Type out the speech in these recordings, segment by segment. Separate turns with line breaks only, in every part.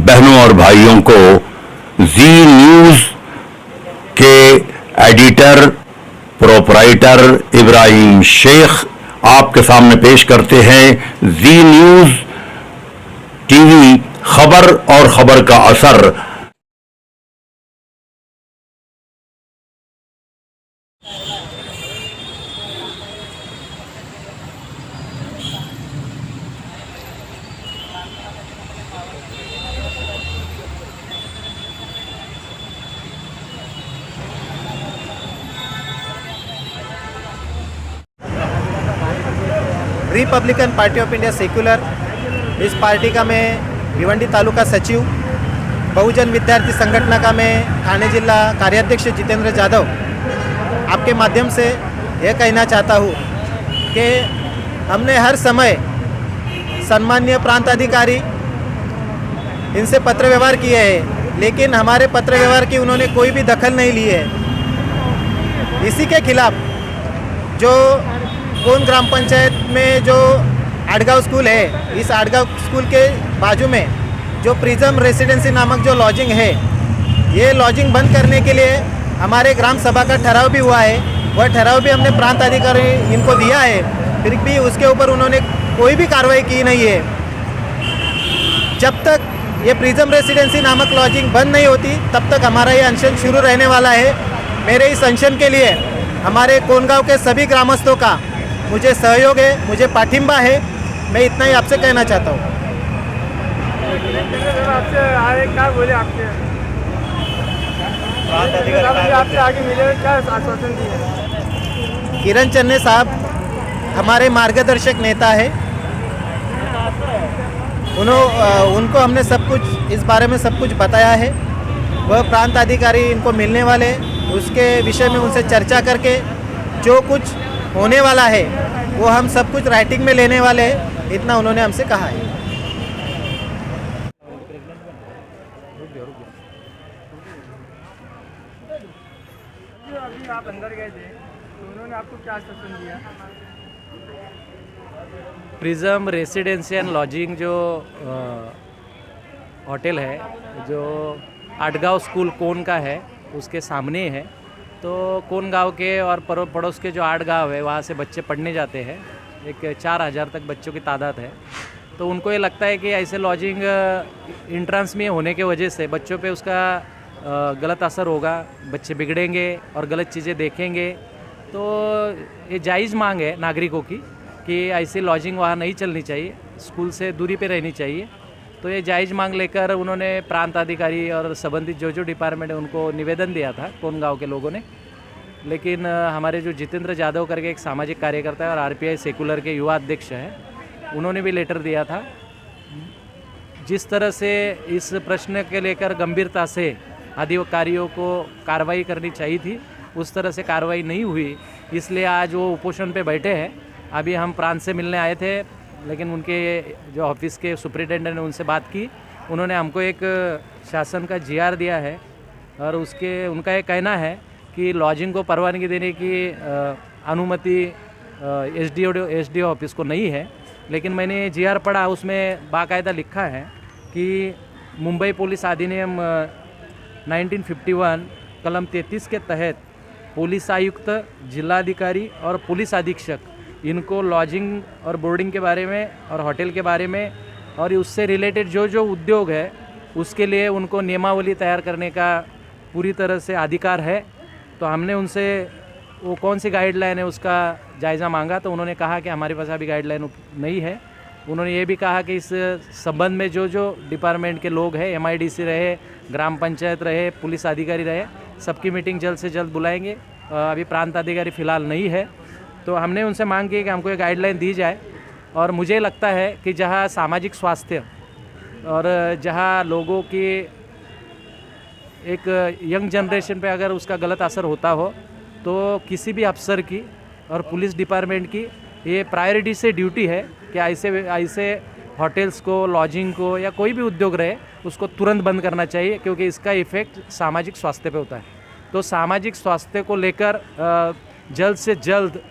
बहनों और भाइयों को जी न्यूज़ के एडिटर प्रोपराइटर इब्राहिम शेख आपके सामने पेश करते हैं जी न्यूज़ टीवी, खबर और खबर का असर।
Republican party of India secular, इस पार्टी का मैं भिवंडी तालुका सचिव, बहुजन विद्यार्थी संगठन का मैं ठाणे जिला कार्याध्यक्ष जितेंद्र जाधव आपके माध्यम से यह कहना चाहता हूँ कि हमने हर समय सम्माननीय प्रांत अधिकारी इनसे पत्र व्यवहार किए हैं, लेकिन हमारे पत्र व्यवहार की उन्होंने कोई भी दखल नहीं ली है। इसी के खिलाफ जो कोन ग्राम पंचायत में जो आड़गांव स्कूल है, इस आड़गांव स्कूल के बाजू में जो प्रिज्म रेसिडेंसी नामक जो लॉजिंग है, ये लॉजिंग बंद करने के लिए हमारे ग्राम सभा का ठराव भी हुआ है। वह ठराव भी हमने प्रांत अधिकारी इनको दिया है, फिर भी उसके ऊपर उन्होंने कोई भी कार्रवाई की नहीं है। जब तक ये प्रिज्म रेसिडेंसी नामक लॉजिंग बंद नहीं होती तब तक हमारा ये अनशन शुरू रहने वाला है। मेरे इस अनशन के लिए हमारे कोनगांव के सभी ग्रामस्थों का मुझे सहयोग है, मुझे पाठिंबा है। मैं इतना ही आपसे कहना चाहता हूँ।
आपसे आगे मिले क्या आश्वासन दिए?
किरण चन्ने साहब हमारे मार्गदर्शक नेता है। उनको हमने सब कुछ इस बारे में सब कुछ बताया है। वह प्रांत अधिकारी इनको मिलने वाले, उसके विषय में उनसे चर्चा करके जो कुछ होने वाला है वो हम सब कुछ राइटिंग में लेने वाले हैं, इतना उन्होंने हमसे कहा है।
अभी आप अंदर गए थे तो उन्होंने आपको क्या आश्वासन दिया?
प्रिज्म रेसिडेंसी एंड लॉजिंग जो होटल है, जो आड़गांव स्कूल कोन का है, उसके सामने है। तो कोन गांव के और पड़ोस के जो 8 गांव है, वहाँ से बच्चे पढ़ने जाते हैं। एक 4000 तक बच्चों की तादाद है। तो उनको ये लगता है कि ऐसे लॉजिंग इंट्रेंस में होने की वजह से बच्चों पे उसका गलत असर होगा, बच्चे बिगड़ेंगे और गलत चीज़ें देखेंगे। तो ये जायज़ मांग है नागरिकों की कि ऐसी लॉजिंग वहाँ नहीं चलनी चाहिए, स्कूल से दूरी पे रहनी चाहिए। तो ये जायज़ मांग लेकर उन्होंने प्रांत अधिकारी और संबंधित जो डिपार्टमेंट है उनको निवेदन दिया था कोन गाँव के लोगों ने। लेकिन हमारे जो जितेंद्र जाधव करके एक सामाजिक कार्यकर्ता है और आरपीआई सेकुलर के युवा अध्यक्ष हैं, उन्होंने भी लेटर दिया था। जिस तरह से इस प्रश्न के लेकर गंभीरता से अधिकारियों को कार्रवाई करनी चाहिए थी, उस तरह से कार्रवाई नहीं हुई, इसलिए आज वो उपोषण पे बैठे हैं। अभी हम प्रांत से मिलने आए थे, लेकिन उनके जो ऑफिस के सुपरिटेंडेंट ने उनसे बात की। उन्होंने हमको एक शासन का जीआर दिया है और उनका ये कहना है कि लॉजिंग को परवानगी देने की अनुमति एसडीओ ऑफिस को नहीं है। लेकिन मैंने जीआर पढ़ा, उसमें बाकायदा लिखा है कि मुंबई पुलिस अधिनियम 1951 कलम 33 के तहत पुलिस आयुक्त, जिलाधिकारी और पुलिस अधीक्षक इनको लॉजिंग और बोर्डिंग के बारे में और होटल के बारे में और उससे रिलेटेड जो उद्योग है उसके लिए उनको नियमावली तैयार करने का पूरी तरह से अधिकार है। तो हमने उनसे वो कौन सी गाइडलाइन है उसका जायज़ा मांगा, तो उन्होंने कहा कि हमारे पास अभी गाइडलाइन नहीं है। उन्होंने ये भी कहा कि इस संबंध में जो डिपार्टमेंट के लोग हैं, एमआईडीसी रहे, ग्राम पंचायत रहे, पुलिस अधिकारी रहे, सबकी मीटिंग जल्द से जल्द बुलाएंगे। अभी प्रांत अधिकारी फ़िलहाल नहीं है, तो हमने उनसे मांग की कि हमको एक गाइडलाइन दी जाए। और मुझे लगता है कि जहाँ सामाजिक स्वास्थ्य और जहाँ लोगों की एक यंग जनरेशन पे अगर उसका गलत असर होता हो, तो किसी भी अफसर की और पुलिस डिपार्टमेंट की ये प्रायोरिटी से ड्यूटी है कि ऐसे होटल्स को, लॉजिंग को या कोई भी उद्योग रहे उसको तुरंत बंद करना चाहिए, क्योंकि इसका इफ़ेक्ट सामाजिक स्वास्थ्य पे होता है। तो सामाजिक स्वास्थ्य को लेकर जल्द से जल्द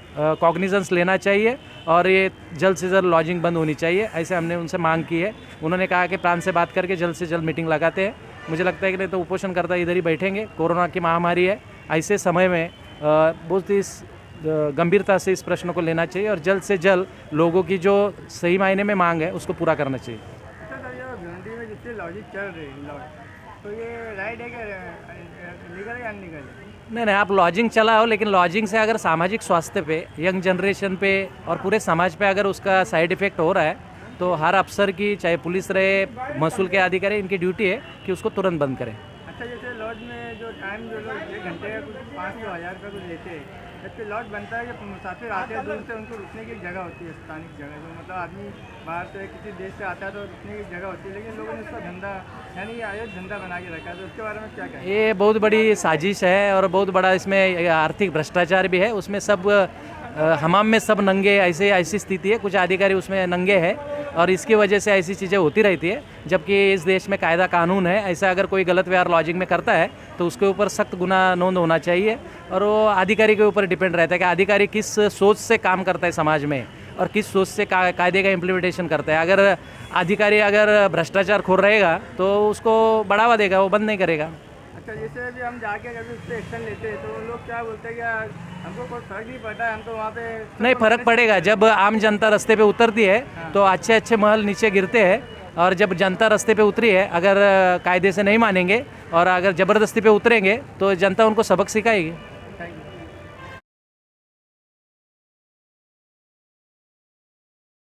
कॉग्निजेंस लेना चाहिए और ये जल्द से जल्द लॉजिंग बंद होनी चाहिए, ऐसे हमने उनसे मांग की है। उन्होंने कहा कि प्रांत से बात करके जल्द से जल्द मीटिंग लगाते हैं। मुझे लगता है कि नहीं तो उपोषणकर्ता इधर ही बैठेंगे। कोरोना की महामारी है, ऐसे समय में बहुत ही गंभीरता से इस प्रश्न को लेना चाहिए और जल्द से जल्द लोगों की जो सही मायने में मांग है उसको पूरा करना चाहिए।
अच्छा सर, ये भिवंडी में जितने लॉजिक चल रहे हैं तो ये राइट है क्या, लीगल है या अनलीगल है?
नहीं, आप लॉजिंग चलाओ, लेकिन लॉजिंग से अगर सामाजिक स्वास्थ्य पे, यंग जनरेशन पे और पूरे समाज पे अगर उसका साइड इफेक्ट हो रहा है तो हर अफसर की, चाहे पुलिस रहे, महसूल के अधिकारी, इनकी ड्यूटी है कि उसको तुरंत बंद करें।
अच्छा, जैसे लॉज में जो टाइम जो लोग 1 घंटे का कुछ 500-1000 रुपये कुछ लेते हैं, जबकि लॉज बनता है कि मुसाफिर आते हैं दूर से, उनको रुकने की जगह होती है, स्थानिक जगह, जो मतलब आदमी बाहर से किसी देश से आता है तो रुकने की जगह होती है, लेकिन लोगों ने उसका धंधा यानी ये अवैध धंधा बना के रखा है, तो उसके बारे में क्या कहें?
ये बहुत बड़ी साजिश है और बहुत बड़ा इसमें आर्थिक भ्रष्टाचार भी है। उसमें सब हमाम में सब नंगे, ऐसी स्थिति है, कुछ अधिकारी उसमें नंगे हैं और इसकी वजह से ऐसी चीज़ें होती रहती है। जबकि इस देश में कायदा कानून है, ऐसा अगर कोई गलत व्यवहार लॉजिंग में करता है तो उसके ऊपर सख्त गुना नोंद होना चाहिए और वो अधिकारी के ऊपर डिपेंड रहता है कि अधिकारी किस सोच से काम करता है समाज में और किस सोच से कायदे का इम्प्लीमेंटेशन करता है। अगर अधिकारी अगर भ्रष्टाचार खोर रहेगा तो उसको बढ़ावा देगा, वो बंद नहीं करेगा।
अच्छा, जैसे अभी हम जाके अगर उस पर एक्शन लेते हैं तो लोग क्या बोलते हैं कि हमको कोई फर्क नहीं पड़ता है, हम तो वहाँ पे
नहीं, फर्क पड़ेगा। जब आम जनता रास्ते पे उतरती है तो अच्छे अच्छे महल नीचे गिरते हैं और जब जनता रास्ते पे उतरी है, अगर कायदे से नहीं मानेंगे और अगर ज़बरदस्ती पे उतरेंगे तो जनता उनको सबक सिखाएगी।